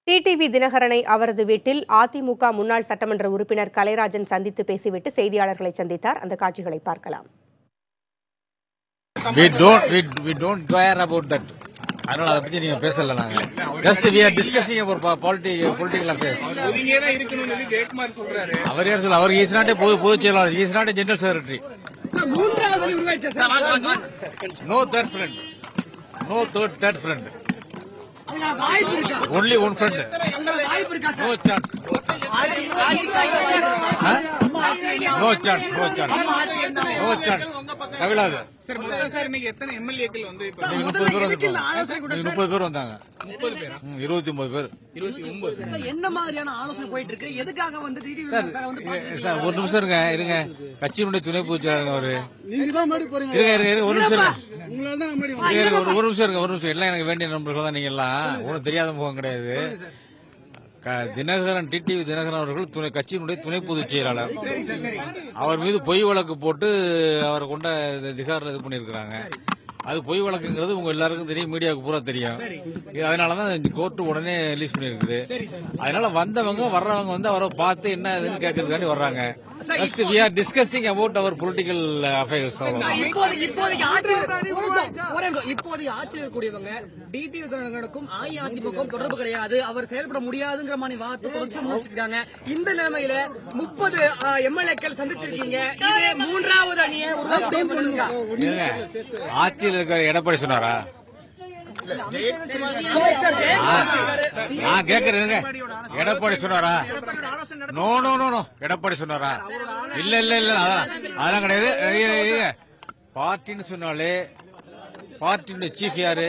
TTV தினகரனை அவரது வீட்டில் அதிமுக முன்னாள் சட்டமன்ற உறுப்பினர் கலைராஜன் சந்தித்து பேசிவிட்டு செய்தியாளர்களை சந்தித்தார். அந்த காட்சிகளை பார்க்கலாம். We don't care about that. அதனால அதை பத்தி நீங்க பேசல. நாங்க just we are discussing about political affairs. அவர் யார் சொல்ல? அவர் is not a பொதுச் செயலாளர், he is not a general secretary. No third friend, no third friend, only one friend. No chance, no chance, no chance. கவிலாது 30 பேர் வந்தாங்க. 29 பேர். என்ன மாதிரியான ஆலோசனை போயிட்டு இருக்கு? எதுக்காக வந்து சார் ஒரு நிமிஷம் இருங்க. கட்சியினுடைய துணை பொதுச் செயலாளர் அவரு. ஒரு நிமிஷம் எல்லாம் எனக்கு வேண்டிய நண்பர்கள் தான். நீங்க எல்லாம் ஒன்னும் தெரியாத முகம் கிடையாது. தினகரன், டிடிவி தினகரன் அவர்கள் கட்சியினுடைய துணை பொதுச் செயலாளர். அவர் மீது பொய் வழக்கு போட்டு அவரை கொண்ட திகாரில் இது பண்ணிருக்கிறாங்க. அது பொய் வழக்குங்கிறது உங்க எல்லாருக்கும் தெரியும், மீடியாவுக்கு பூரா தெரியும். அதனாலதான் கோர்ட்டு உடனே ரிலீஸ் பண்ணிருக்குது. அதனால வர்றவங்க வந்து அவரை பார்த்து என்ன இதுன்னு கேட்கறதுக்காண்டி வர்றாங்க. First we are discussing about our political affairs. இப்போதைக்கு ஆட்சியில் இருக்கக்கூடியவங்க டிடிவி தினகரனுக்கும் அஇஅதிமுக தொடர்பு கிடையாது, அவர் செயல்பட முடியாதுங்கிற மாதிரி வார்த்தை தொடர்ச்சி முடிச்சிருக்காங்க. இந்த நிலைமையில 30 எம்எல்ஏக்கள் சந்திச்சிருக்கீங்க. இது மூன்றாவது அணியை ஆட்சியில் இருக்கிற எடப்பாடி சொன்னாரா? நான் கேக்குறேன், எடப்பாடி சொன்னாரா? நோ எடப்பாடி சொன்னாரா? இல்ல அதெல்லாம் கிடையாது. பார்ட்டின்னு சொன்னாலே பார்ட்டியுடைய சீஃப் யாரு?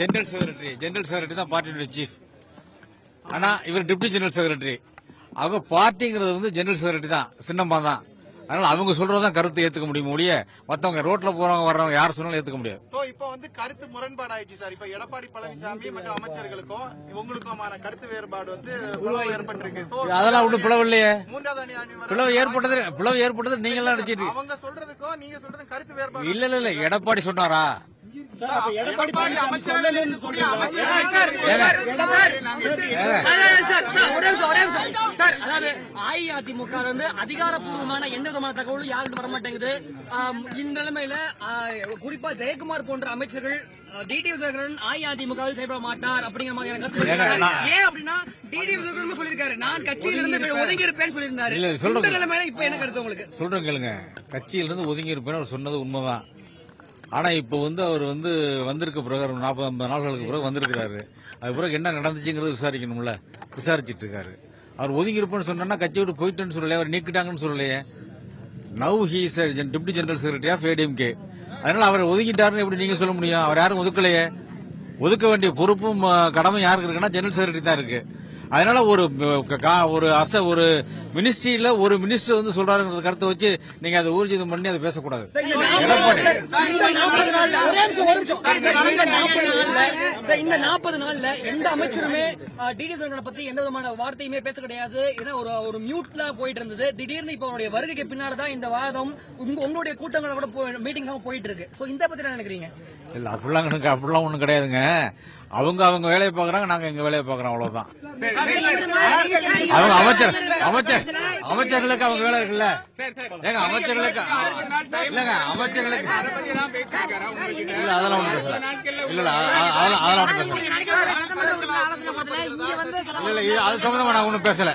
ஜெனரல் செக்ரட்டரி தான் பார்ட்டியுடைய சீஃப். ஆனா இவர் டிப்டி ஜெனரல் செக்ரட்டரி. அவங்க பார்ட்டிங்கிறது வந்து ஜெனரல் செக்ரட்டரி தான், சின்னம்மா தான். அதனால அவங்க சொல்றதான் கருத்து ஏத்துக்க முடியும் ஒழிய மத்தவங்க ரோட்ல போறவங்க வர்றவங்க யார் சொன்னாலும் ஏத்துக்க முடியாது. இப்போ வந்து கருத்து முரண்பாடு ஆயிடுச்சு சார். இப்ப எடப்பாடி பழனிசாமி மற்றும் அமைச்சர்களுக்கும் உங்களுக்குமான கருத்து வேறுபாடு வந்து பிளவு ஏற்பட்டிருக்கு. அதெல்லாம் ஒன்றும் பிளவு இல்லையே. மூன்றாவது அணி பிளவு ஏற்பட்டது நீங்க எல்லாம் நினைச்சிட்டு அவங்க சொல்றதுக்கும் நீங்க சொல்றது கருத்து வேறுபாடு இல்ல. எடப்பாடி சொன்னாரா? அஇஅதிமுக வந்து அதிகாரப்பூர்வமான எந்த விதமான தகவலும் யாருக்கும் வர மாட்டேங்குது. இந்த நிலைமையில குறிப்பா ஜெயக்குமார் போன்ற அமைச்சர்கள் டிடிவி தினகரன் அஇஅதிமுகவில் செயல்பட மாட்டார் அப்படிங்கிற மாதிரியான கருத்து. ஏன் அப்படின்னா டிடிவி தினகரன் சொல்லியிருக்காரு, நான் கட்சியிலிருந்து ஒதுங்கி இருப்பேன்னு சொல்லியிருந்தாரு. இந்த நிலைமையில இப்ப என்ன கருத்து உங்களுக்கு? சொல்றேன் கேளுங்க. கட்சியிலிருந்து ஒதுங்கி இருப்பேன்னு அவர் சொன்னது உண்மைதான். ஆனா இப்ப வந்து அவர் வந்து வந்திருக்க பிறகு 40-50 நாட்களுக்கு பிறகு வந்திருக்கிறாரு. அது பிறகு என்ன நடந்துச்சுங்கிறது விசாரிக்கணும்ல, விசாரிச்சிட்டு இருக்காரு. அவர் ஒதுங்கி இருப்பேன்னு சொன்னா கட்சி விட்டு போயிட்டேன்னு சொல்லலையே, அவர் நீக்கிட்டாங்கன்னு சொல்லலையே. Now he is deputy general secretary of ADMK. அதனால அவர் ஒதுக்கிட்டாருன்னு எப்படி நீங்க சொல்ல முடியும்? அவர் யாரும் ஒதுக்கலையே. ஒதுக்க வேண்டிய பொறுப்பும் கடமை யாருக்கு இருக்குன்னா ஜெனரல் செக்ரட்டரி தான் இருக்கு. அதனால ஒரு மினிஸ்ட்ரியில ஒரு மினிஸ்டர் வந்து சொல்றாருங்கிற கருத்தை வச்சு நீங்க அதை ஊர்ஜிதம் பண்ணி அதை பேசக்கூடாது. எடப்பாடி இந்த 40 நாள்ல எந்த அமைச்சருமே டிடிவி தினகரனை பத்தி எந்த விதமான வார்த்தையுமே பேச கிடையாது. ஏன்னா ஒரு மியூட்ல போயிட்டு இருந்தது. திடீர்னு இப்ப அவருடைய வருகைக்கு பின்னால்தான் இந்த வாதம் உங்களுடைய கூட்டங்களை கூட மீட்டிங் போயிட்டு இருக்கு. சோ இந்த பத்தி என்ன நினைக்கிறீங்க? இல்ல அப்படிலாம் ஒண்ணும் கிடையாதுங்க. அவங்க வேலையை பாக்குறாங்க, நாங்க எங்க வேலையை பாக்குறோம், அவ்வளவுதான். அவங்க அமைச்சர்களுக்கு அவங்க வேலை இருக்குல்ல. ஏங்க அமைச்சர்களுக்கு இல்லங்க, அமைச்சர்களுக்கு இல்ல அதெல்லாம் ஒண்ணு பேசல. இல்ல அதெல்லாம் ஒண்ணு பேசல. இல்ல அது சம்பந்தமா நான் ஒண்ணும் பேசல.